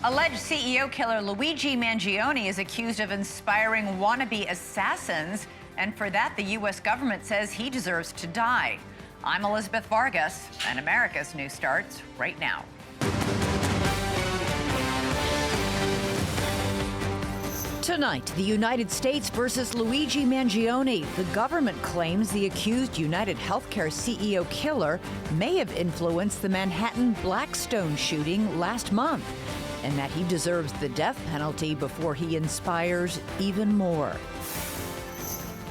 Alleged CEO killer Luigi Mangione is accused of inspiring wannabe assassins, and for that, the U.S. government says he deserves to die. I'm Elizabeth Vargas, and America's News starts right now. Tonight, the United States versus Luigi Mangione. The government claims the accused United Healthcare CEO killer may have influenced the Manhattan Blackstone shooting last month, and that he deserves the death penalty before he inspires even more.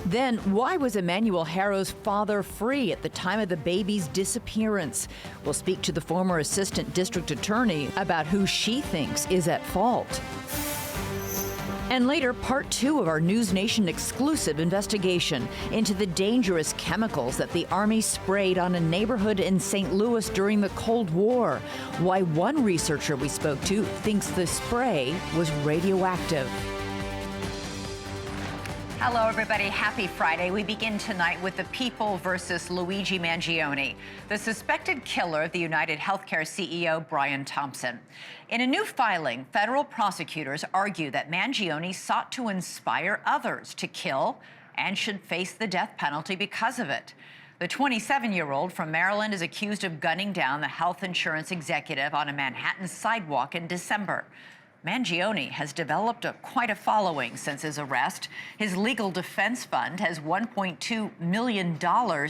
Then, why was Emmanuel Haro's father free at the time of the baby's disappearance? We'll speak to the former assistant district attorney about who she thinks is at fault. And later, part 2 of our NewsNation exclusive investigation into the dangerous chemicals that the Army sprayed on a neighborhood in St. Louis during the Cold War. Why one researcher we spoke to thinks the spray was radioactive. Hello, everybody. Happy Friday. We begin tonight with the people versus Luigi Mangione, the suspected killer of the United Healthcare CEO, Brian Thompson. In a new filing, federal prosecutors argue that Mangione sought to inspire others to kill and should face the death penalty because of it. The 27-year-old from Maryland is accused of gunning down the health insurance executive on a Manhattan sidewalk in December. Mangione has developed quite a following since his arrest. His legal defense fund has $1.2 million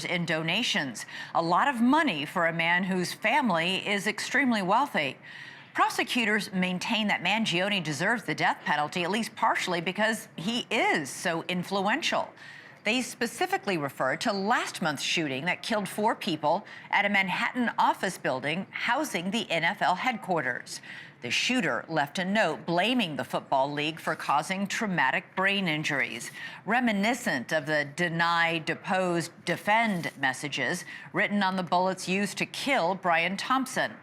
in donations, a lot of money for a man whose family is extremely wealthy. Prosecutors maintain that Mangione deserves the death penalty, at least partially because he is so influential. They specifically refer to last month's shooting that killed 4 people at a Manhattan office building housing the NFL headquarters. The shooter left a note blaming the Football League for causing traumatic brain injuries, reminiscent of the deny, depose, defend messages written on the bullets used to kill Brian Thompson.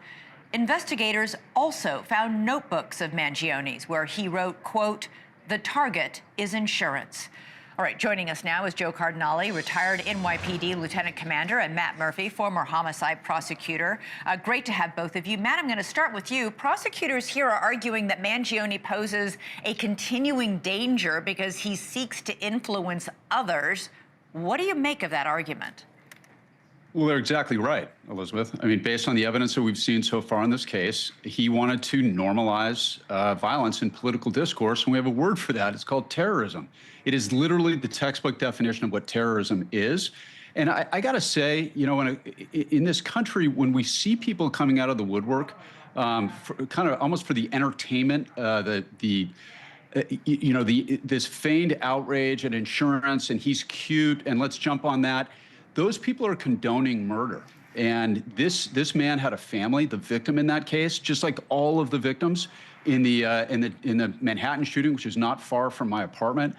Investigators also found notebooks of Mangione's where he wrote, quote, "The target is insurance." All right, joining us now is Joe Cardinale, retired NYPD Lieutenant Commander, and Matt Murphy, former homicide prosecutor. Great to have both of you. Matt, I'm going to start with you. Prosecutors here are arguing that Mangione poses a continuing danger because he seeks to influence others. What do you make of that argument? Well, they're exactly right, Elizabeth. I mean, based on the evidence that we've seen so far in this case, he wanted to normalize violence in political discourse, and we have a word for that. It's called terrorism. It is literally the textbook definition of what terrorism is. And I got to say, you know, in this country, when we see people coming out of the woodwork, kind of almost for the entertainment, this feigned outrage and insurance, and he's cute, and let's jump on that. Those people are condoning murder. And this man had a family, the victim in that case, just like all of the victims in the Manhattan shooting, which is not far from my apartment.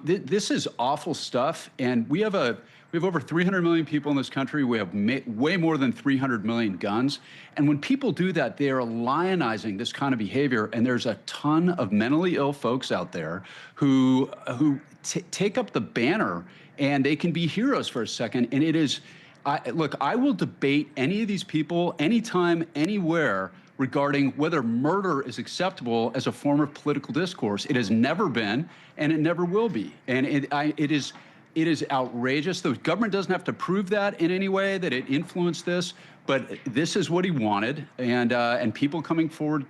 This is awful stuff. And we have over 300 million people in this country. We have way more than 300 million guns. And when people do that, they are lionizing this kind of behavior. And there's a ton of mentally ill folks out there who take up the banner, and they can be heroes for a second. And it is, look, I will debate any of these people anytime, anywhere, regarding whether murder is acceptable as a form of political discourse. It has never been, and it never will be. And it is outrageous. The government doesn't have to prove that in any way, that it influenced this, but this is what he wanted. And people coming forward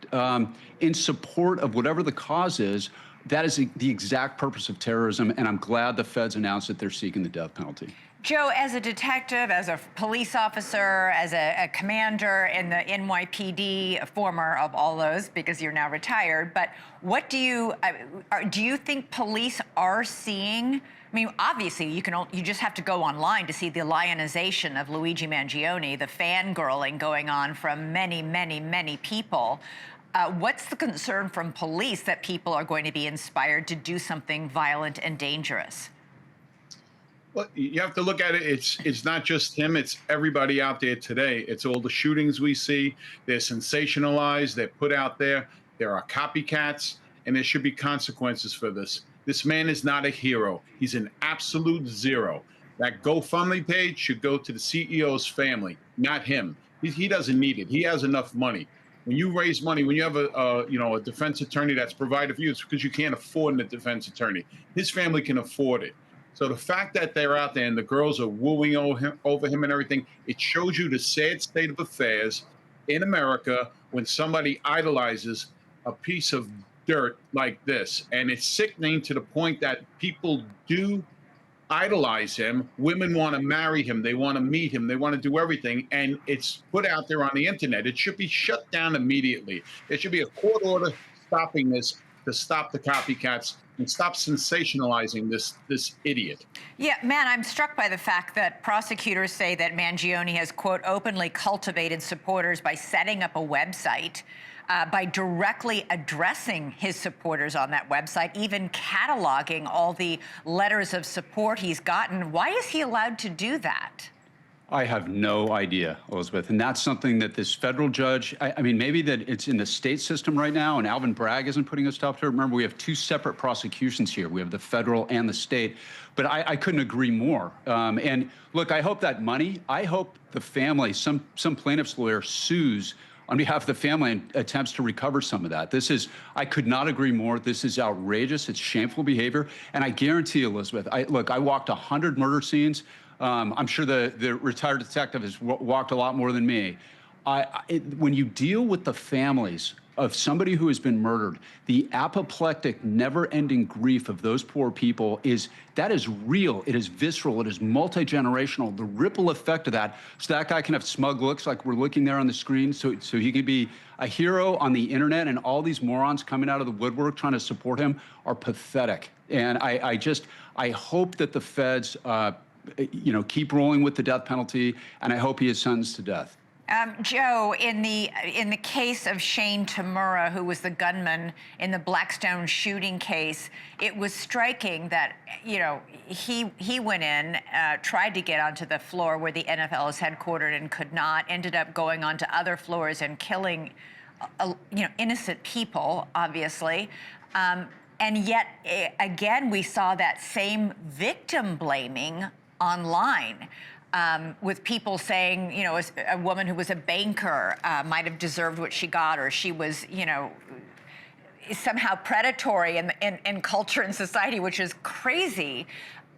in support of whatever the cause is, that is the exact purpose of terrorism, and I'm glad the feds announced that they're seeking the death penalty. Joe, as a detective, as a police officer, as a commander in the NYPD, a former of all those because you're now retired, but what do you think police are seeing? I mean, obviously, you just have to go online to see the lionization of Luigi Mangione, the fangirling going on from many, many, many people. What's the concern from police that people are going to be inspired to do something violent and dangerous? Well, you have to look at it. It's not just him. It's everybody out there today. It's all the shootings we see. They're sensationalized. They're put out there. There are copycats, and there should be consequences for this. This man is not a hero. He's an absolute zero. That GoFundMe page should go to the CEO's family, not him. He doesn't need it. He has enough money. When you raise money, when you have a defense attorney that's provided for you, it's because you can't afford a defense attorney. His family can afford it. So the fact that they're out there and the girls are wooing over him and everything, it shows you the sad state of affairs in America when somebody idolizes a piece of dirt like this. And it's sickening to the point that people do idolize him. Women want to marry him. They want to meet him. They want to do everything. And it's put out there on the internet. It should be shut down immediately. There should be a court order stopping this to stop the copycats and stop sensationalizing this idiot. Yeah, man, I'm struck by the fact that prosecutors say that Mangione has, quote, openly cultivated supporters by setting up a website, by directly addressing his supporters on that website, even cataloging all the letters of support he's gotten. Why is he allowed to do that? I have no idea, Elizabeth. And that's something that this federal judge, I mean, maybe that it's in the state system right now and Alvin Bragg isn't putting a stop to it. Remember, we have two separate prosecutions here. We have the federal and the state. But I couldn't agree more. And look, I hope that money, I hope the family, some plaintiff's lawyer sues on behalf of the family and attempts to recover some of that. I could not agree more. This is outrageous. It's shameful behavior. And I guarantee you, Elizabeth, I walked 100 murder scenes. I'm sure the retired detective has walked a lot more than me. When you deal with the families of somebody who has been murdered, the apoplectic, never-ending grief of those poor people is real. It is visceral. It is multi-generational. The ripple effect of that, so that guy can have smug looks like we're looking there on the screen, so he could be a hero on the internet, and all these morons coming out of the woodwork trying to support him are pathetic. And I hope that the feds keep rolling with the death penalty, and I hope he is sentenced to death. Joe, in the case of Shane Tamura, who was the gunman in the Blackstone shooting case, it was striking that, he went in, tried to get onto the floor where the NFL is headquartered and could not, ended up going onto other floors and killing, innocent people, obviously. And yet, again, we saw that same victim blaming online. With people saying, a woman who was a banker might have deserved what she got, or she was, somehow predatory in culture and society, which is crazy.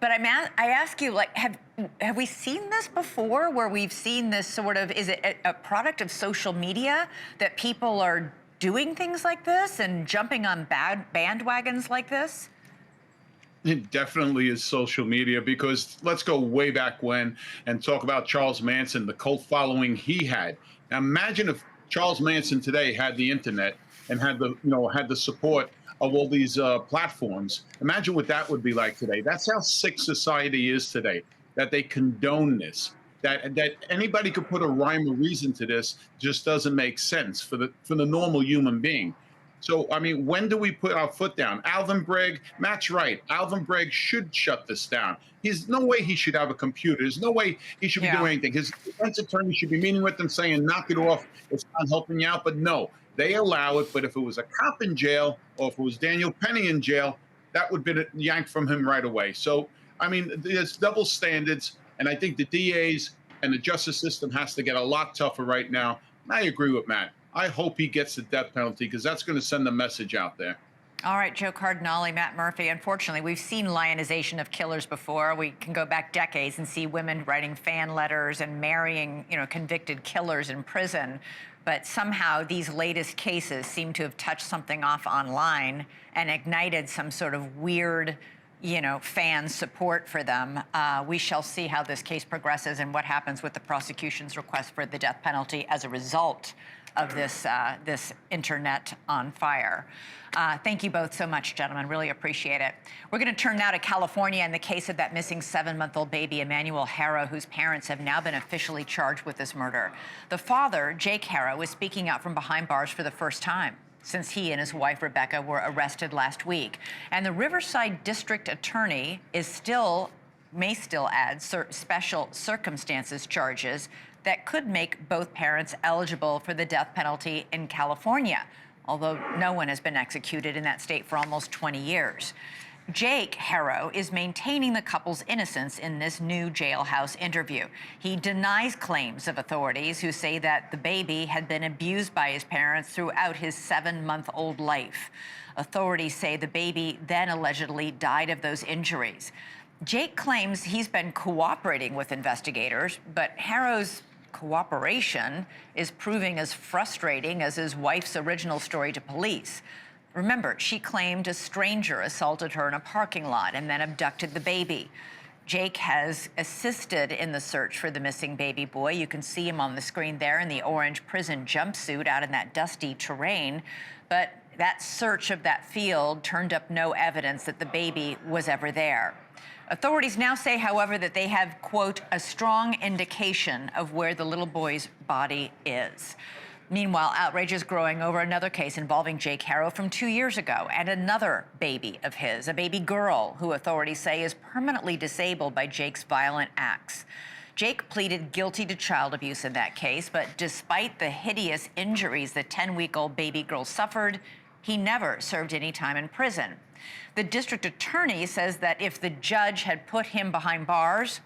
But I ask you, have we seen this before, where we've seen this sort of, is it a product of social media that people are doing things like this and jumping on bandwagons like this? It definitely is social media, because let's go way back when and talk about Charles Manson, the cult following he had. Now imagine if Charles Manson today had the internet and had the support of all these platforms. Imagine what that would be like today. That's how sick society is today, that they condone this. That anybody could put a rhyme or reason to this just doesn't make sense for the normal human being. So, I mean, when do we put our foot down? Alvin Bragg, Matt's right. Alvin Bragg should shut this down. There's no way he should have a computer. There's no way he should be doing anything. His defense attorney should be meeting with them saying, knock it off. It's not helping you out. But no, they allow it. But if it was a cop in jail, or if it was Daniel Penny in jail, that would have been yanked from him right away. So, I mean, there's double standards. And I think the DAs and the justice system has to get a lot tougher right now. And I agree with Matt. I hope he gets the death penalty, because that's going to send a message out there. All right, Joe Cardinale, Matt Murphy. Unfortunately, we've seen lionization of killers before. We can go back decades and see women writing fan letters and marrying, convicted killers in prison. But somehow these latest cases seem to have touched something off online and ignited some sort of weird, fan support for them. We shall see how this case progresses and what happens with the prosecution's request for the death penalty as a result of this internet on fire. Thank you both so much, gentlemen. Really appreciate it. We're going to turn now to California in the case of that missing 7-month-old baby, Emmanuel Haro, whose parents have now been officially charged with this murder. The father, Jake Haro, is speaking out from behind bars for the first time since he and his wife, Rebecca, were arrested last week. And the Riverside district attorney may still add special circumstances charges that could make both parents eligible for the death penalty in California, although no one has been executed in that state for almost 20 years. Jake Haro is maintaining the couple's innocence in this new jailhouse interview. He denies claims of authorities who say that the baby had been abused by his parents throughout his 7-month-old life. Authorities say the baby then allegedly died of those injuries. Jake claims he's been cooperating with investigators, but Haro's cooperation is proving as frustrating as his wife's original story to police. Remember, she claimed a stranger assaulted her in a parking lot and then abducted the baby. Jake has assisted in the search for the missing baby boy. You can see him on the screen there in the orange prison jumpsuit out in that dusty terrain. But that search of that field turned up no evidence that the baby was ever there. Authorities now say, however, that they have, quote, a strong indication of where the little boy's body is. Meanwhile, outrage is growing over another case involving Jake Haro from 2 years ago and another baby of his, a baby girl who authorities say is permanently disabled by Jake's violent acts. Jake pleaded guilty to child abuse in that case, but despite the hideous injuries the 10-week-old baby girl suffered, he never served any time in prison. The district attorney says that if the judge had put him behind bars,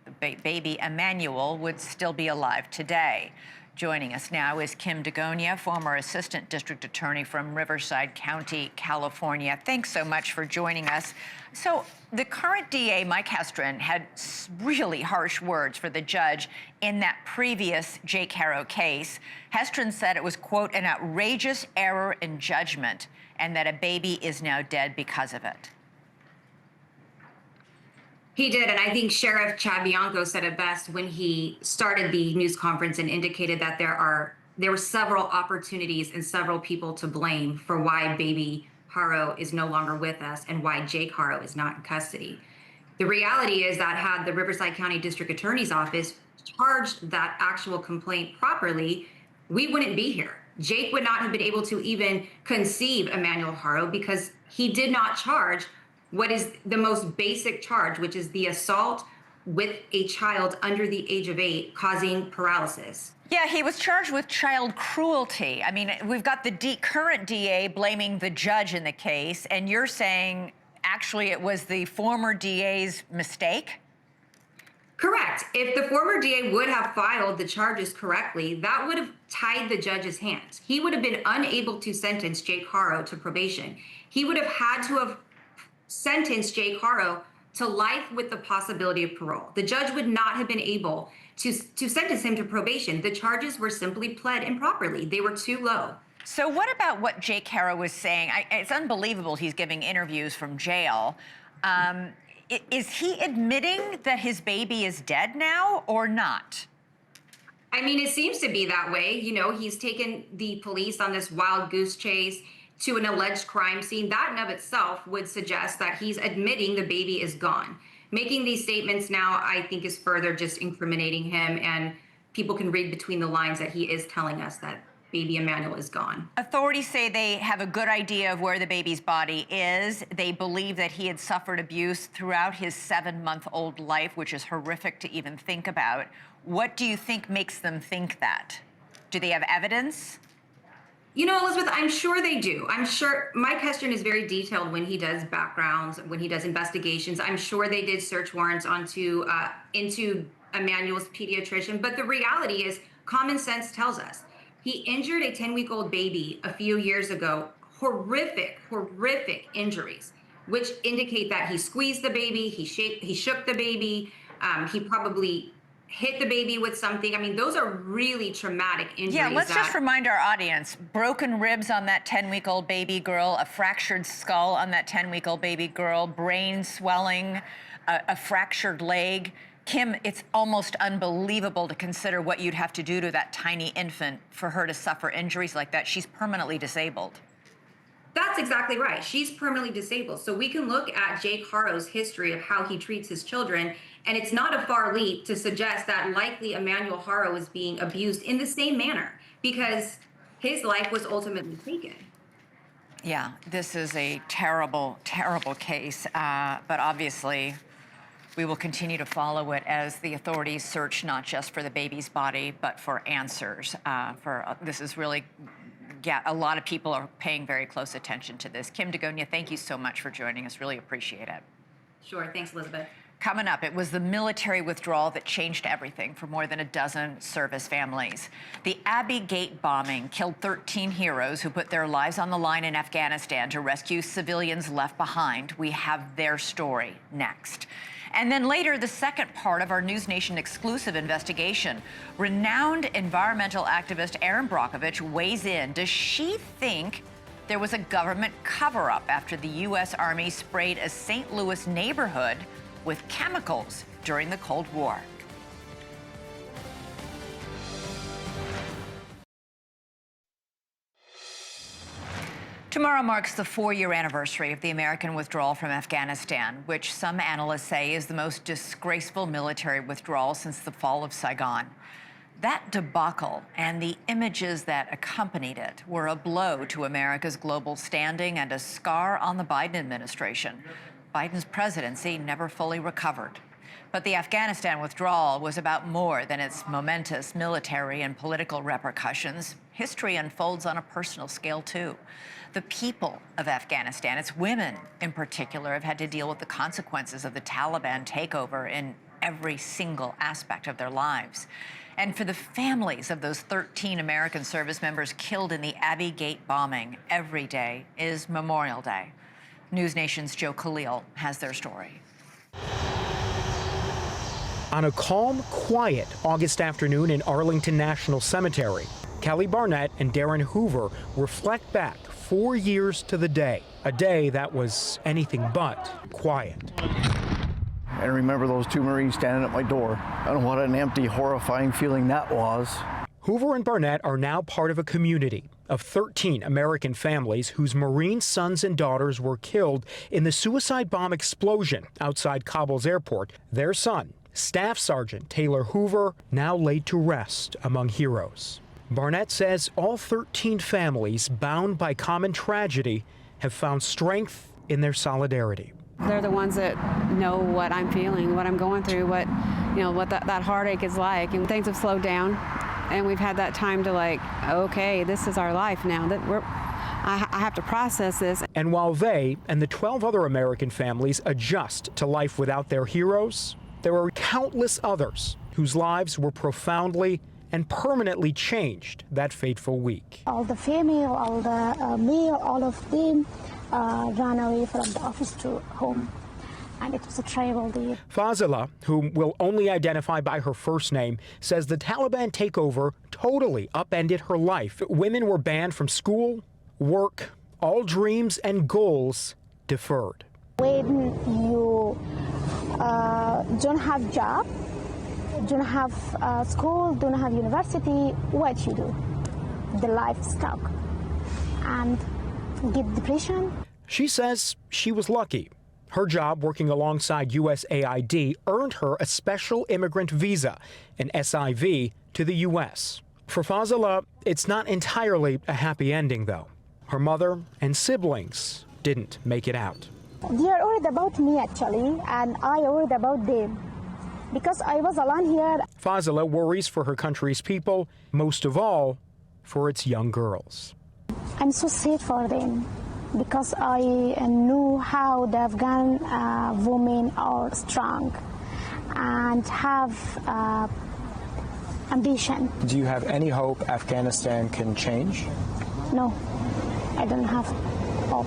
the baby Emmanuel would still be alive today. Joining us now is Kim DeGonia, former assistant district attorney from Riverside County, California. Thanks so much for joining us. So the current DA, Mike Hestrin, had really harsh words for the judge in that previous Jake Haro case. Hestrin said it was, quote, an outrageous error in judgment and that a baby is now dead because of it. He did, and I think Sheriff Chad Bianco said it best when he started the news conference and indicated that there were several opportunities and several people to blame for why baby Haro is no longer with us and why Jake Haro is not in custody. The reality is that had the Riverside County District Attorney's Office charged that actual complaint properly, we wouldn't be here. Jake would not have been able to even conceive Emmanuel Haro because he did not charge what is the most basic charge, which is the assault with a child under the age of 8 causing paralysis. Yeah, he was charged with child cruelty. I mean, we've got the current DA blaming the judge in the case, and you're saying actually it was the former DA's mistake? Correct. If the former DA would have filed the charges correctly, that would have tied the judge's hands. He would have been unable to sentence Jake Haro to probation. He would have had to have sentenced Jake Haro to life with the possibility of parole. The judge would not have been able to sentence him to probation. The charges were simply pled improperly. They were too low. So what about what Jake Haro was saying? It's unbelievable he's giving interviews from jail. Is he admitting that his baby is dead now or not? I mean, it seems to be that way. You know, he's taken the police on this wild goose chase to an alleged crime scene. That in of itself would suggest that he's admitting the baby is gone. Making these statements now, I think, is further just incriminating him, and people can read between the lines that he is telling us that baby Emmanuel is gone. Authorities say they have a good idea of where the baby's body is. They believe that he had suffered abuse throughout his 7-month-old life, which is horrific to even think about. What do you think makes them think that? Do they have evidence? You know, Elizabeth, I'm sure they do. I'm sure Mike Hestrin is very detailed when he does backgrounds, when he does investigations. I'm sure they did search warrants into Emmanuel's pediatrician. But the reality is, common sense tells us he injured a 10-week-old baby a few years ago. Horrific injuries, which indicate that he squeezed the baby, he shook the baby, he probably hit the baby with something. I mean, those are really traumatic injuries. Yeah, let's just remind our audience, broken ribs on that 10-week-old baby girl, a fractured skull on that 10-week-old baby girl, brain swelling, a fractured leg. Kim, it's almost unbelievable to consider what you'd have to do to that tiny infant for her to suffer injuries like that. She's permanently disabled. That's exactly right. She's permanently disabled. So we can look at Jake Haro's history of how he treats his children, and it's not a far leap to suggest that likely Emmanuel Haro is being abused in the same manner because his life was ultimately taken. Yeah, this is a terrible, terrible case, but obviously we will continue to follow it as the authorities search not just for the baby's body, but for answers. This is really yeah, a lot of people are paying very close attention to this. Kim DeGonia, thank you so much for joining us. Really appreciate it. Sure. Thanks, Elizabeth. Coming up, it was the military withdrawal that changed everything for more than a dozen service families. The Abbey Gate bombing killed 13 heroes who put their lives on the line in Afghanistan to rescue civilians left behind. We have their story next. And then later, the second part of our NewsNation exclusive investigation. Renowned environmental activist Erin Brockovich weighs in. Does she think there was a government cover-up after the U.S. Army sprayed a St. Louis neighborhood with chemicals during the Cold War? Tomorrow marks the 4-year anniversary of the American withdrawal from Afghanistan, which some analysts say is the most disgraceful military withdrawal since the fall of Saigon. That debacle and the images that accompanied it were a blow to America's global standing and a scar on the Biden administration. Biden's presidency never fully recovered. But the Afghanistan withdrawal was about more than its momentous military and political repercussions. History unfolds on a personal scale, too. The people of Afghanistan, its women in particular, have had to deal with the consequences of the Taliban takeover in every single aspect of their lives. And for the families of those 13 American service members killed in the Abbey Gate bombing, every day is Memorial Day. NewsNation's Joe Khalil has their story. On a calm, quiet August afternoon in Arlington National Cemetery, Kelly Barnett and Darren Hoover reflect back 4 years to the day, a day that was anything but quiet. I remember those 2 Marines standing at my door, and what an empty, horrifying feeling that was. Hoover and Barnett are now part of a community of 13 American families whose Marine sons and daughters were killed in the suicide bomb explosion outside Kabul's airport. Their son, Staff Sergeant Taylor Hoover, now laid to rest among heroes. Barnett says all 13 families bound by common tragedy have found strength in their solidarity. They're the ones that know what I'm feeling, what I'm going through, what that heartache is like, and things have slowed down. And we've had that time to okay, this is our life now. I have to process this. And while they and the 12 other American families adjust to life without their heroes, there are countless others whose lives were profoundly and permanently changed that fateful week. All the female, all the male, all of them ran away from the office to home. And it was a terrible day. Fazila, whom will only identify by her first name, says the Taliban takeover totally upended her life. Women were banned from school, work, all dreams and goals deferred. When you don't have job, don't have school, don't have university, what you do? The life stuck and get depression. She says she was lucky. Her job working alongside USAID earned her a special immigrant visa, an SIV, to the U.S. For Fazila, it's not entirely a happy ending, though. Her mother and siblings didn't make it out. They are worried about me, actually, and I worried about them because I was alone here. Fazila worries for her country's people, most of all, for its young girls. I'm so sad for them, because I knew how the Afghan women are strong and have ambition. Do you have any hope Afghanistan can change? No, I don't have hope.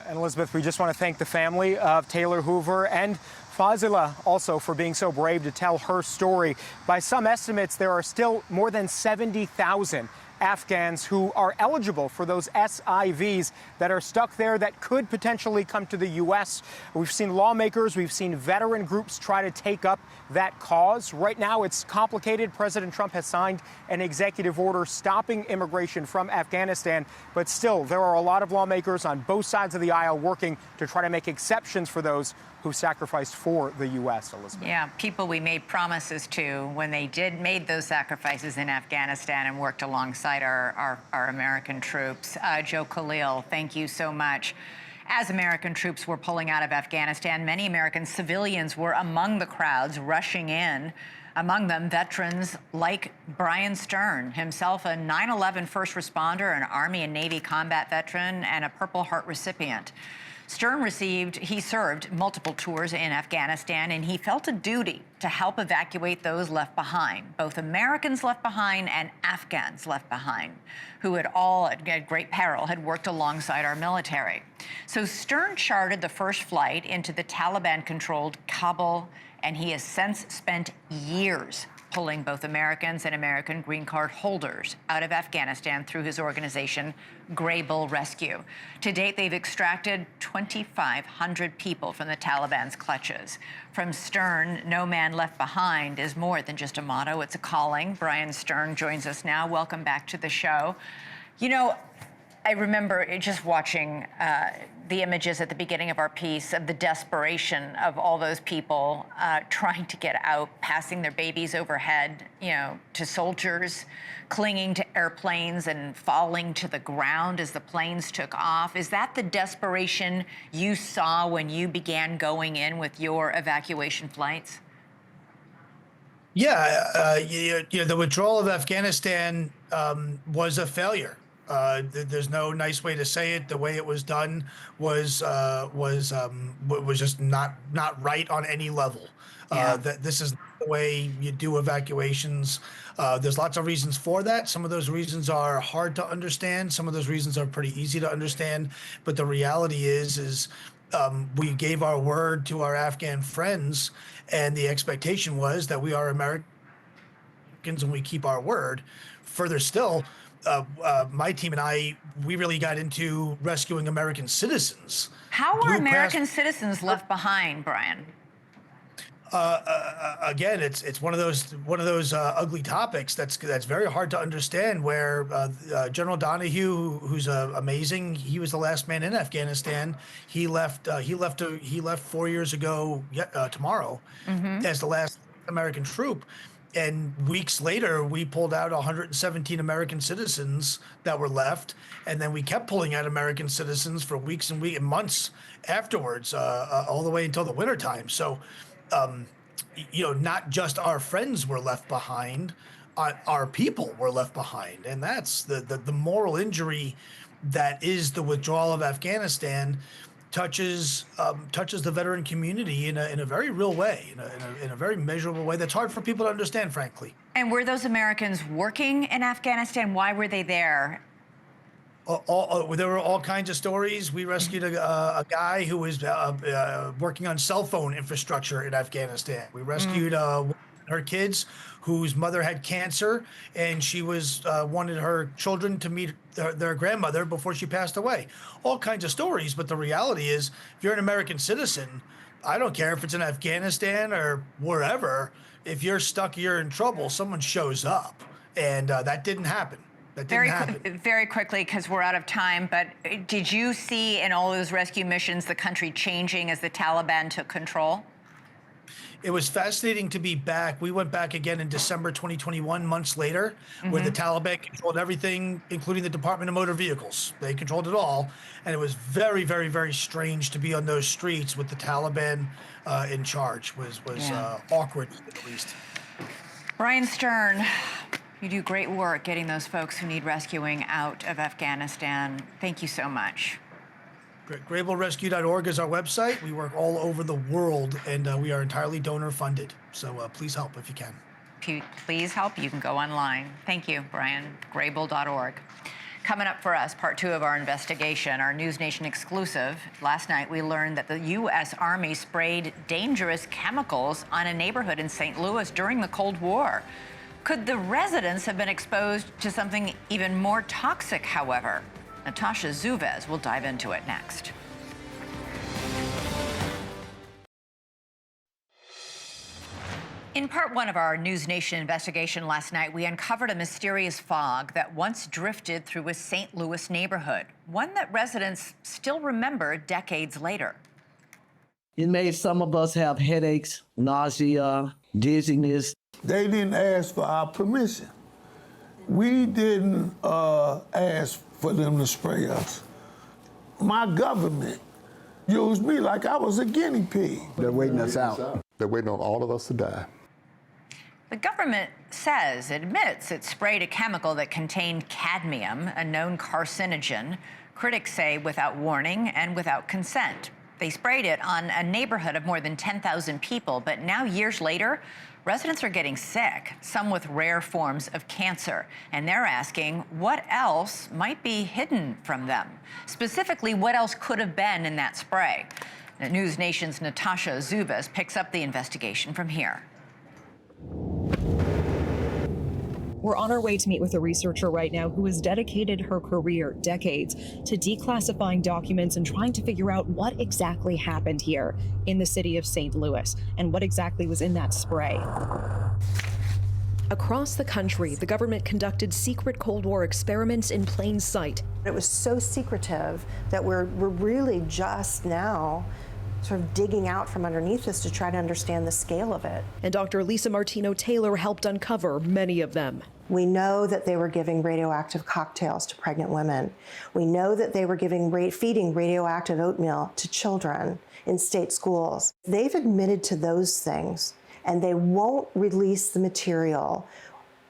And Elizabeth, we just want to thank the family of Taylor Hoover and Fazila also for being so brave to tell her story. By some estimates, there are still more than 70,000 Afghans who are eligible for those SIVs that are stuck there that could potentially come to the U.S. We've seen lawmakers, we've seen veteran groups try to take up that cause. Right now, it's complicated. President Trump has signed an executive order stopping immigration from Afghanistan, but still, there are a lot of lawmakers on both sides of the aisle working to try to make exceptions for those who sacrificed for the U.S., Elizabeth. Yeah, people we made promises to when they made those sacrifices in Afghanistan and worked alongside our American troops. Joe Khalil, thank you so much. As American troops were pulling out of Afghanistan, many American civilians were among the crowds rushing in. Among them, veterans like Brian Stern, himself a 9/11 first responder, an Army and Navy combat veteran, and a Purple Heart recipient. Stern served multiple tours in Afghanistan, and he felt a duty to help evacuate those left behind, both Americans left behind and Afghans left behind, who had all, at great peril, had worked alongside our military. So Stern chartered the first flight into the Taliban-controlled Kabul, and he has since spent years pulling both Americans and American green card holders out of Afghanistan through his organization, Grey Bull Rescue. To date, they've extracted 2,500 people from the Taliban's clutches. From Stern, no man left behind is more than just a motto, it's a calling. Brian Stern joins us now. Welcome back to the show. You know, I remember just watching the images at the beginning of our piece of the desperation of all those people trying to get out, passing their babies overhead, you know, to soldiers, clinging to airplanes and falling to the ground as the planes took off. Is that the desperation you saw when you began going in with your evacuation flights? Yeah, the withdrawal of Afghanistan was a failure. There's no nice way to say it. The way it was done was just not right on any level. Yeah. This is not the way you do evacuations. There's lots of reasons for that. Some of those reasons are hard to understand. Some of those reasons are pretty easy to understand. But the reality is we gave our word to our Afghan friends, and the expectation was that we are Americans and we keep our word. Further still, my team and I, we really got into rescuing American citizens. How are American citizens left behind, Brian? Again, it's one of those ugly topics that's very hard to understand. Where General Donahue, who's amazing, he was the last man in Afghanistan. He left 4 years ago tomorrow as the last American troop. And weeks later, we pulled out 117 American citizens that were left, and then we kept pulling out American citizens for weeks and months afterwards, all the way until the wintertime. So, not just our friends were left behind, our people were left behind, and that's the moral injury that is the withdrawal of Afghanistan. Touches the veteran community in a very real way, in a very measurable way that's hard for people to understand, frankly. And were those Americans working in Afghanistan? Why were they there? There were all kinds of stories. We rescued a guy who was working on cell phone infrastructure in Afghanistan. We rescued her kids whose mother had cancer, and she wanted her children to meet their grandmother before she passed away. All kinds of stories, but the reality is, if you're an American citizen, I don't care if it's in Afghanistan or wherever, if you're stuck, you're in trouble, someone shows up, and that didn't happen. Very quickly, because we're out of time, but did you see in all those rescue missions the country changing as the Taliban took control? It was fascinating to be back. We went back again in December 2021, months later, where the Taliban controlled everything, including the Department of Motor Vehicles. They controlled it all. And it was very, very, very strange to be on those streets with the Taliban in charge. Was awkward, at least. Brian Stern, you do great work getting those folks who need rescuing out of Afghanistan. Thank you so much. GraybullRescue.org is our website. We work all over the world, and we are entirely donor funded. So please help if you can. Please help. You can go online. Thank you, Brian. Graybull.org. Coming up for us, part 2 of our investigation, our NewsNation exclusive. Last night, we learned that the U.S. Army sprayed dangerous chemicals on a neighborhood in St. Louis during the Cold War. Could the residents have been exposed to something even more toxic, however? Natasha Zouves will dive into it next. In part 1 of our NewsNation investigation last night, we uncovered a mysterious fog that once drifted through a St. Louis neighborhood, one that residents still remember decades later. It made some of us have headaches, nausea, dizziness. They didn't ask for our permission. We didn't ask for them to spray us. My government used me like I was a guinea pig. They're waiting us out. They're waiting on all of us to die. The government admits it sprayed a chemical that contained cadmium, a known carcinogen. Critics say without warning and without consent. They sprayed it on a neighborhood of more than 10,000 people, but now years later, residents are getting sick, some with rare forms of cancer, and they're asking what else might be hidden from them. Specifically, what else could have been in that spray? NewsNation's Natasha Zouves picks up the investigation from here. We're on our way to meet with a researcher right now who has dedicated her career, decades, to declassifying documents and trying to figure out what exactly happened here in the city of St. Louis and what exactly was in that spray. Across the country, the government conducted secret Cold War experiments in plain sight. It was so secretive that we're really just now sort of digging out from underneath this to try to understand the scale of it. And Dr. Lisa Martino-Taylor helped uncover many of them. We know that they were giving radioactive cocktails to pregnant women. We know that they were feeding radioactive oatmeal to children in state schools. They've admitted to those things, and they won't release the material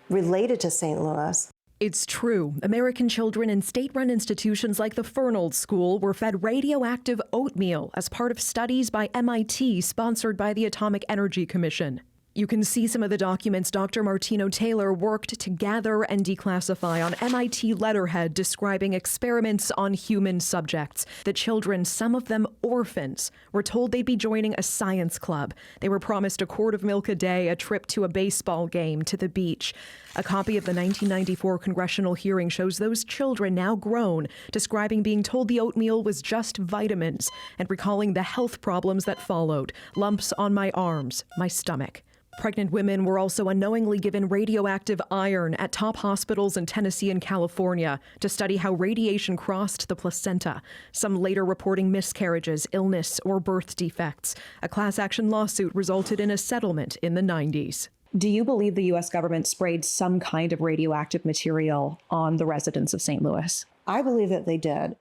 related to St. Louis. It's true. American children in state-run institutions like the Fernald School were fed radioactive oatmeal as part of studies by MIT sponsored by the Atomic Energy Commission. You can see some of the documents Dr. Martino-Taylor worked to gather and declassify on MIT letterhead describing experiments on human subjects. The children, some of them orphans, were told they'd be joining a science club. They were promised a quart of milk a day, a trip to a baseball game, to the beach. A copy of the 1994 congressional hearing shows those children, now grown, describing being told the oatmeal was just vitamins and recalling the health problems that followed: lumps on my arms, my stomach. Pregnant women were also unknowingly given radioactive iron at top hospitals in Tennessee and California to study how radiation crossed the placenta, some later reporting miscarriages, illness, or birth defects. A class action lawsuit resulted in a settlement in the 90s. Do you believe the U.S. government sprayed some kind of radioactive material on the residents of St. Louis? I believe that they did.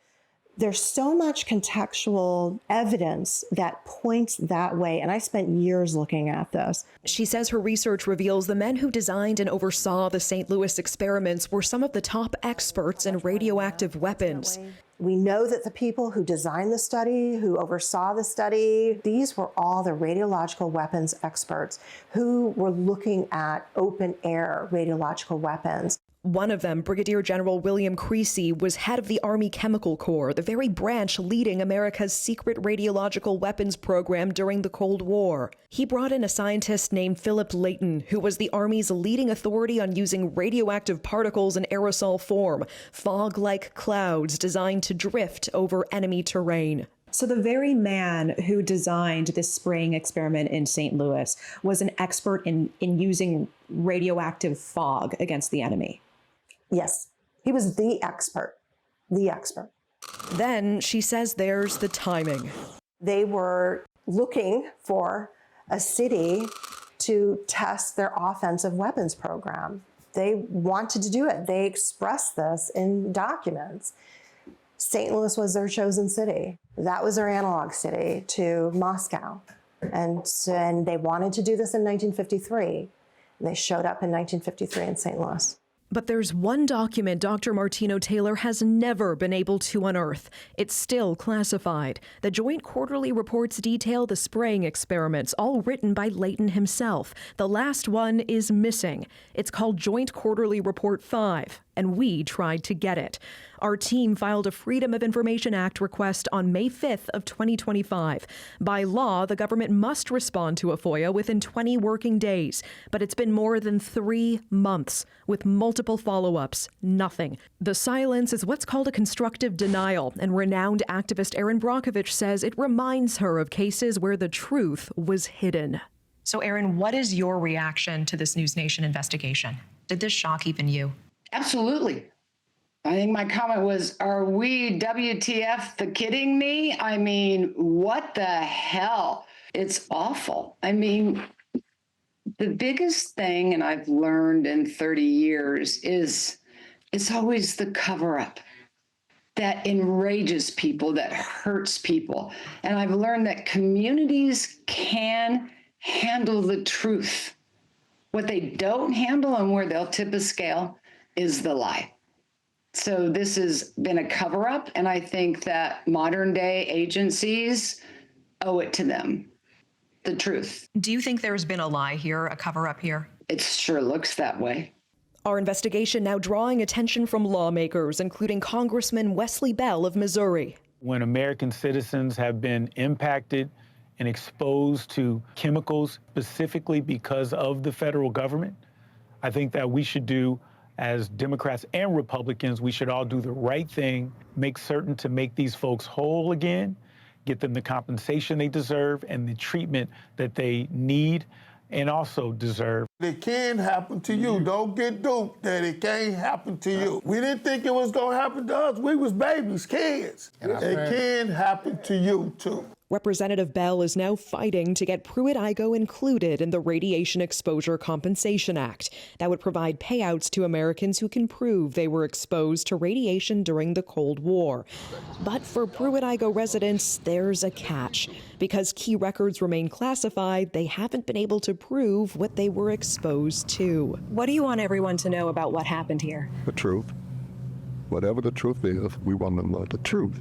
There's so much contextual evidence that points that way, and I spent years looking at this. She says her research reveals the men who designed and oversaw the St. Louis experiments were some of the top experts in radioactive weapons. We know that the people who designed the study, who oversaw the study, these were all the radiological weapons experts who were looking at open-air radiological weapons. One of them, Brigadier General William Creasy, was head of the Army Chemical Corps, the very branch leading America's secret radiological weapons program during the Cold War. He brought in a scientist named Philip Layton, who was the Army's leading authority on using radioactive particles in aerosol form, fog-like clouds designed to drift over enemy terrain. So the very man who designed this spraying experiment in St. Louis was an expert in using radioactive fog against the enemy. Yes, he was the expert. Then she says there's the timing. They were looking for a city to test their offensive weapons program. They wanted to do it. They expressed this in documents. St. Louis was their chosen city. That was their analog city to Moscow. And they wanted to do this in 1953. And they showed up in 1953 in St. Louis. But there's one document Dr. Martino-Taylor has never been able to unearth. It's still classified. The Joint Quarterly Reports detail the spraying experiments, all written by Layton himself. The last one is missing. It's called Joint Quarterly Report 5, and we tried to get it. Our team filed a Freedom of Information Act request on May 5th of 2025. By law, the government must respond to a FOIA within 20 working days. But it's been more than 3 months with multiple follow-ups. Nothing. The silence is what's called a constructive denial, and renowned activist Erin Brockovich says it reminds her of cases where the truth was hidden. So, Erin, what is your reaction to this NewsNation investigation? Did this shock even you? Absolutely. I think my comment was, are we WTF the kidding me? I mean, what the hell? It's awful. I mean, the biggest thing, and I've learned in 30 years, is it's always the cover-up that enrages people, that hurts people. And I've learned that communities can handle the truth What they don't handle and where they'll tip a scale is the lie. So this has been a cover-up, and I think that modern-day agencies owe it to them, the truth. Do you think there's been a lie here, a cover-up here? It sure looks that way. Our investigation now drawing attention from lawmakers, including Congressman Wesley Bell of Missouri. When American citizens have been impacted and exposed to chemicals specifically because of the federal government, I think that we should do, as Democrats and Republicans, we should all do the right thing, make certain to make these folks whole again, get them the compensation they deserve and the treatment that they need and also deserve. It can happen to you. Don't get duped that it can't happen to you. We didn't think it was gonna happen to us. We was babies, kids. It can happen to you too. Representative Bell is now fighting to get Pruitt-Igoe included in the Radiation Exposure Compensation Act that would provide payouts to Americans who can prove they were exposed to radiation during the Cold War. But for Pruitt-Igoe residents, there's a catch. Because key records remain classified, they haven't been able to prove what they were exposed to. What do you want everyone to know about what happened here? The truth. Whatever the truth is, we want to know the truth.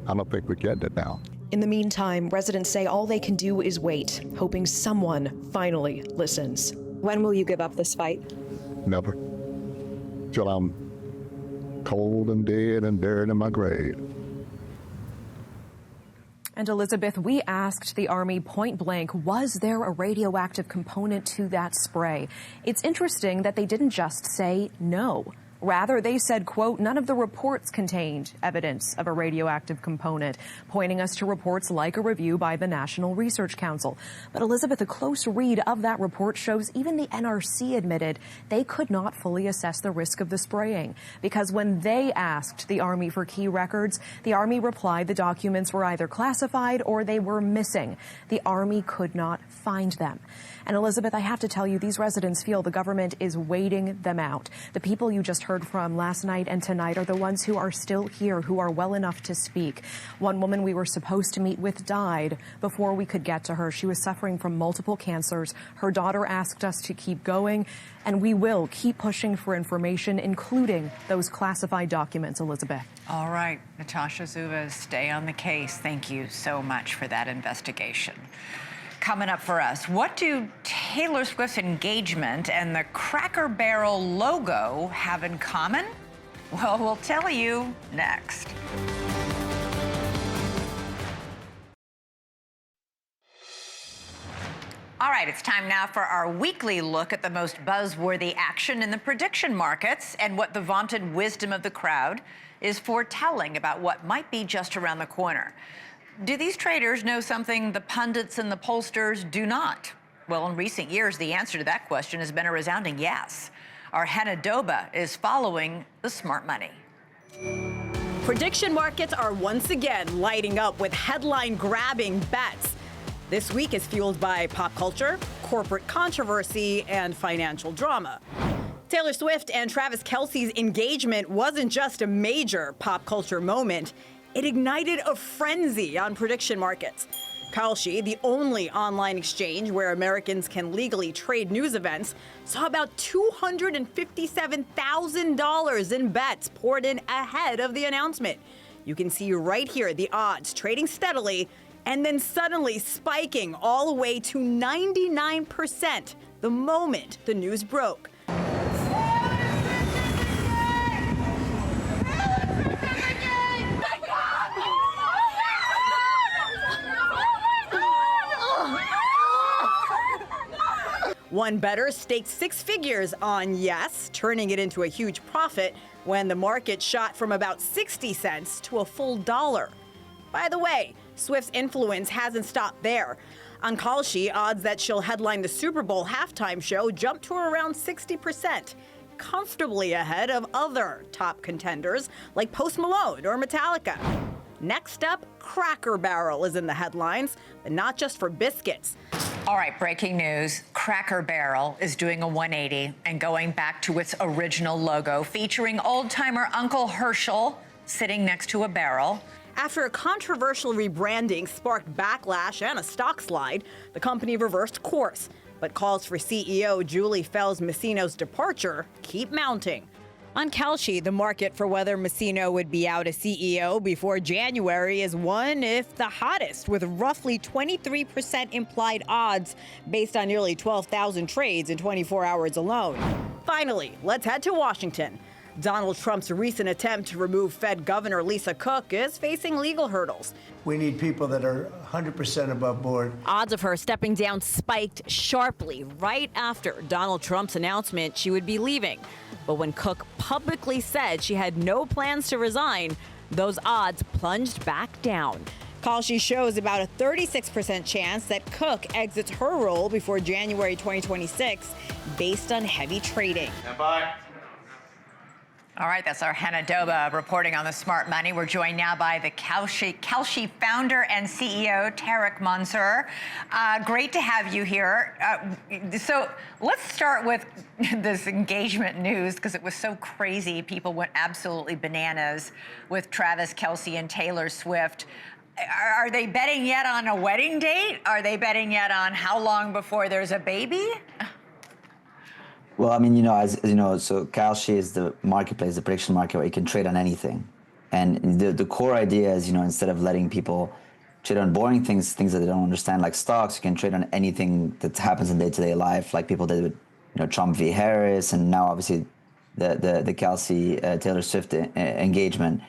I don't think we're getting it now. In the meantime, residents say all they can do is wait, hoping someone finally listens. When will you give up this fight? Never. Till I'm cold and dead and buried in my grave. And Elizabeth, we asked the Army point blank, was there a radioactive component to that spray? It's interesting that they didn't just say no. Rather, they said, quote, none of the reports contained evidence of a radioactive component, pointing us to reports like a review by the National Research Council. But Elizabeth, a close read of that report shows even the NRC admitted they could not fully assess the risk of the spraying, because when they asked the Army for key records, the Army replied the documents were either classified or they were missing. The Army could not find them. And Elizabeth, I have to tell you, these residents feel the government is waiting them out. The people you just heard from last night and tonight are the ones who are still here, who are well enough to speak. One woman we were supposed to meet with died before we could get to her. She was suffering from multiple cancers. Her daughter asked us to keep going, and we will keep pushing for information, including those classified documents, Elizabeth. All right, Natasha, Zouves, stay on the case. Thank you so much for that investigation. Coming up for us, what do Taylor Swift's engagement and the Cracker Barrel logo have in common? Well, we'll tell you next. All right, it's time now for our weekly look at the most buzzworthy action in the prediction markets and what the vaunted wisdom of the crowd is foretelling about what might be just around the corner. Do these traders know something the pundits and the pollsters do not? Well, in recent years, the answer to that question has been a resounding yes. Our Hannah Doba is following the smart money. Prediction markets are once again lighting up with headline-grabbing bets. This week is fueled by pop culture, corporate controversy, and financial drama. Taylor Swift and Travis Kelce's engagement wasn't just a major pop culture moment. It ignited a frenzy on prediction markets. Kalshi, the only online exchange where Americans can legally trade news events, saw about $257,000 in bets poured in ahead of the announcement. You can see right here the odds trading steadily and then suddenly spiking all the way to 99% the moment the news broke. One bettor staked 6 figures on yes, turning it into a huge profit when the market shot from about 60 cents to a full $1. By the way, Swift's influence hasn't stopped there. On Kalshi, odds that she'll headline the Super Bowl halftime show jumped to around 60%, comfortably ahead of other top contenders like Post Malone or Metallica. Next up, Cracker Barrel is in the headlines, but not just for biscuits. All right, breaking news. Cracker Barrel is doing a 180 and going back to its original logo, featuring old-timer Uncle Herschel sitting next to a barrel. After a controversial rebranding sparked backlash and a stock slide, the company reversed course. But calls for CEO Julie Fells-Messino's departure keep mounting. On Kalshi, the market for whether Messino would be out as CEO before January is one, if the hottest, with roughly 23% implied odds based on nearly 12,000 trades in 24 hours alone. Finally, let's head to Washington. Donald Trump's recent attempt to remove Fed Governor Lisa Cook is facing legal hurdles. We need people that are 100% above board. Odds of her stepping down spiked sharply right after Donald Trump's announcement she would be leaving. But when Cook publicly said she had no plans to resign, those odds plunged back down. Kalshi shows about a 36% chance that Cook exits her role before January 2026 based on heavy trading. Bye. All right, that's our Hannah Doba reporting on the Smart Money. We're joined now by the Kalshi founder and CEO, Tarek Mansour. Great to have you here. So let's start with this engagement news, because it was so crazy. People went absolutely bananas with Travis Kelce and Taylor Swift. Are they betting yet on a wedding date? Are they betting yet on how long before there's a baby? Well, I mean, as you know, so Kalshi is the marketplace, the prediction market where you can trade on anything. And the core idea is, instead of letting people trade on boring things that they don't understand, like stocks, you can trade on anything that happens in day-to-day life, like people did with, Trump v. Harris, and now obviously the Kelce Taylor Swift engagement.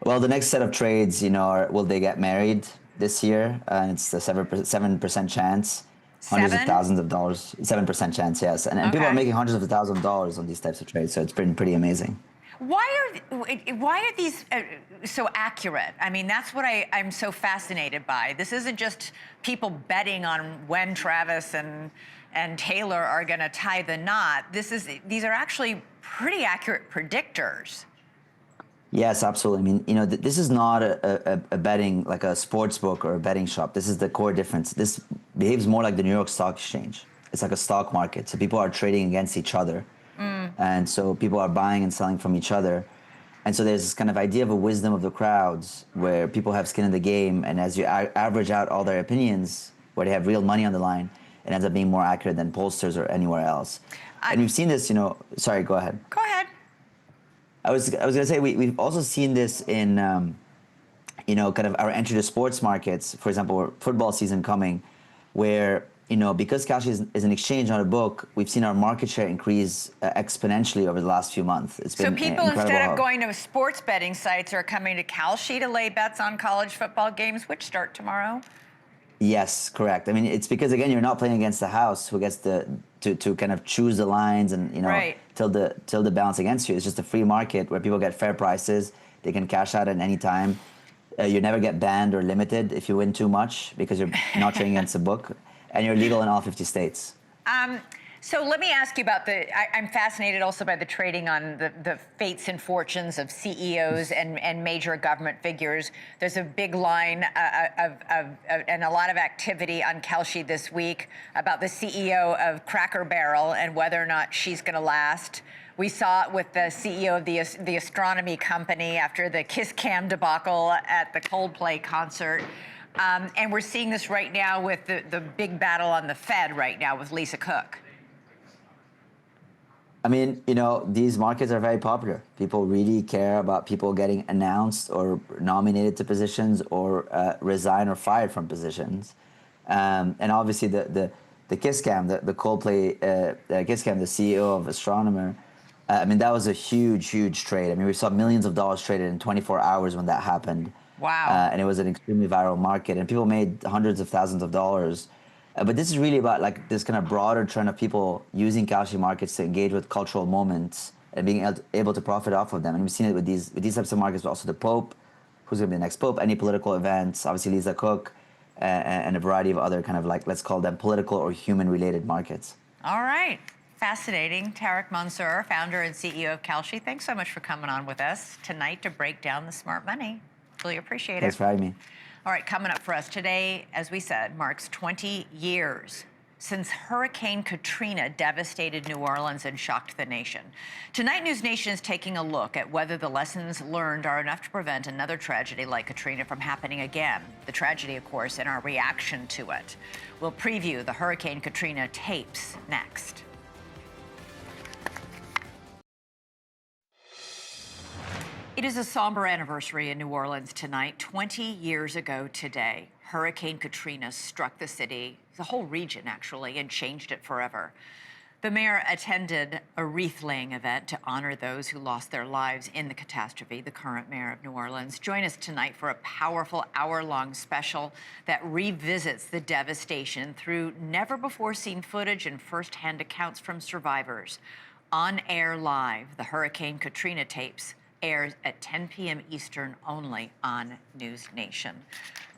Well, the next set of trades, will they get married this year? And it's the 7% chance. Hundreds of thousands of dollars, 7% chance, yes. And people are making hundreds of thousands of dollars on these types of trades, so it's been pretty amazing. Why are these so accurate? I mean, that's what I'm so fascinated by. This isn't just people betting on when Travis and Taylor are going to tie the knot. These are actually pretty accurate predictors. Yes, absolutely. I mean, this is not a betting, like a sports book or a betting shop. This is the core difference. This behaves more like the New York Stock Exchange. It's like a stock market. So people are trading against each other. And so people are buying and selling from each other. And so there's this kind of idea of a wisdom of the crowds where people have skin in the game. And as you average out all their opinions, where they have real money on the line, it ends up being more accurate than pollsters or anywhere else. And we've seen this, sorry, go ahead. Go ahead. I was going to say, we've also seen this in, kind of our entry to sports markets, for example, football season coming, where, because Kalshi is an exchange, not a book, we've seen our market share increase exponentially over the last few months. It's been people, instead of going to sports betting sites, are coming to Kalshi to lay bets on college football games, which start tomorrow? Yes, correct. I mean, it's because, again, you're not playing against the house who gets to kind of choose the lines and, tilt the balance against you. It's just a free market where people get fair prices. They can cash out at any time. You never get banned or limited if you win too much because you're not trading against a book. And you're legal in all 50 states. So let me ask you about I'm fascinated also by the trading on the fates and fortunes of CEOs and major government figures. There's a big line and a lot of activity on Kalshi this week about the CEO of Cracker Barrel and whether or not she's going to last. We saw it with the CEO of the astronomy company after the Kiss Cam debacle at the Coldplay concert. And we're seeing this right now with the big battle on the Fed right now with Lisa Cook. I mean, these markets are very popular. People really care about people getting announced or nominated to positions or resign or fired from positions. And obviously the Kiss Cam, the Coldplay Kiss Cam, the CEO of Astronomer, I mean, that was a huge, huge trade. I mean, we saw millions of dollars traded in 24 hours when that happened. Wow. And it was an extremely viral market, and people made hundreds of thousands of dollars. But this is really about like this kind of broader trend of people using Kalshi markets to engage with cultural moments and being able to profit off of them. And we've seen it with these types of markets, but also the Pope, who's going to be the next Pope, any political events, obviously Lisa Cook, and a variety of other kind of like, let's call them political or human-related markets. All right. Fascinating. Tarek Mansour, founder and CEO of Kalshi. Thanks so much for coming on with us tonight to break down the smart money. Really appreciate it. Thanks for having me. All right, coming up for us today, as we said, marks 20 years since Hurricane Katrina devastated New Orleans and shocked the nation. Tonight, NewsNation is taking a look at whether the lessons learned are enough to prevent another tragedy like Katrina from happening again. The tragedy, of course, and our reaction to it. We'll preview the Hurricane Katrina tapes next. It is a somber anniversary in New Orleans tonight. 20 years ago today, Hurricane Katrina struck the city, the whole region actually, and changed it forever. The mayor attended a wreath-laying event to honor those who lost their lives in the catastrophe, the current mayor of New Orleans. Join us tonight for a powerful hour-long special that revisits the devastation through never-before-seen footage and first-hand accounts from survivors. On Air Live, the Hurricane Katrina tapes airs at 10 p.m. Eastern only on NewsNation.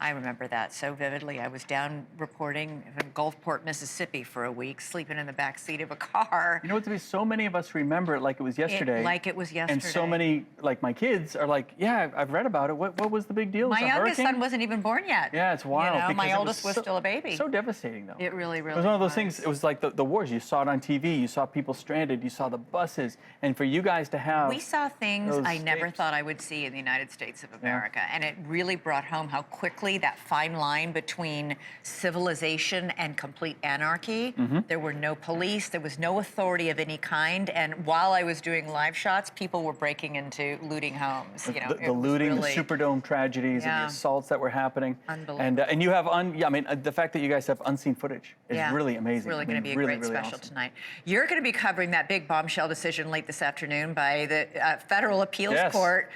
I remember that so vividly. I was down reporting in Gulfport, Mississippi for a week, sleeping in the back seat of a car. You know what, so many of us remember it like it was yesterday. Like it was yesterday. And so many, like my kids, are like, yeah, I've read about it. What was the big deal? My youngest son wasn't even born yet. Yeah, it's wild. You know, my oldest was still a baby. So devastating, though. It really, really was. It was one of those things, it was like the wars. You saw it on TV, you saw people stranded, you saw the buses. And for you guys to have... We saw things I never thought I would see in the United States of America. Yeah. And it really brought home how quickly that fine line between civilization and complete anarchy. Mm-hmm. There were no police, there was no authority of any kind. And while I was doing live shots, people were breaking into looting homes. You know, the looting, really... the Superdome tragedies, and the assaults that were happening. Unbelievable. And you have, the fact that you guys have unseen footage is really amazing. It's really going to be a great special tonight. You're going to be covering that big bombshell decision late this afternoon by the Federal Appeals Court,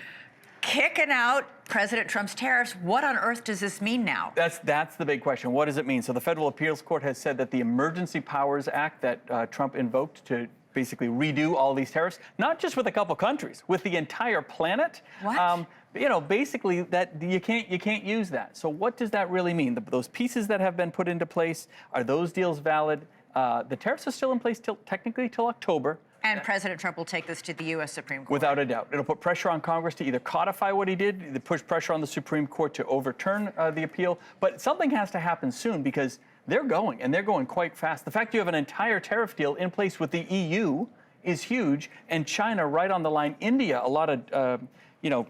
kicking out President Trump's tariffs. What on earth does this mean now? That's the big question. What does it mean? So the Federal Appeals Court has said that the Emergency Powers Act that Trump invoked to basically redo all these tariffs, not just with a couple countries, with the entire planet. What? Basically that you can't use that. So what does that really mean? Those pieces that have been put into place, are those deals valid? The tariffs are still in place technically till October. And President Trump will take this to the U.S. Supreme Court. Without a doubt. It'll put pressure on Congress to either codify what he did, either push pressure on the Supreme Court to overturn the appeal. But something has to happen soon because they're going, and they're going quite fast. The fact you have an entire tariff deal in place with the EU is huge, and China right on the line. India, a lot of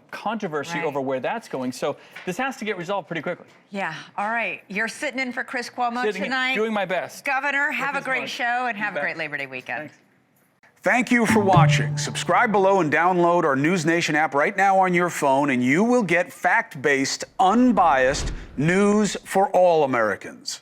controversy over where that's going. So this has to get resolved pretty quickly. Yeah. All right. You're sitting in for Chris Cuomo tonight. Doing my best. Governor, have a great show and have a great Labor Day weekend. Thanks. Thank you for watching. Subscribe below and download our NewsNation app right now on your phone, and you will get fact-based, unbiased news for all Americans.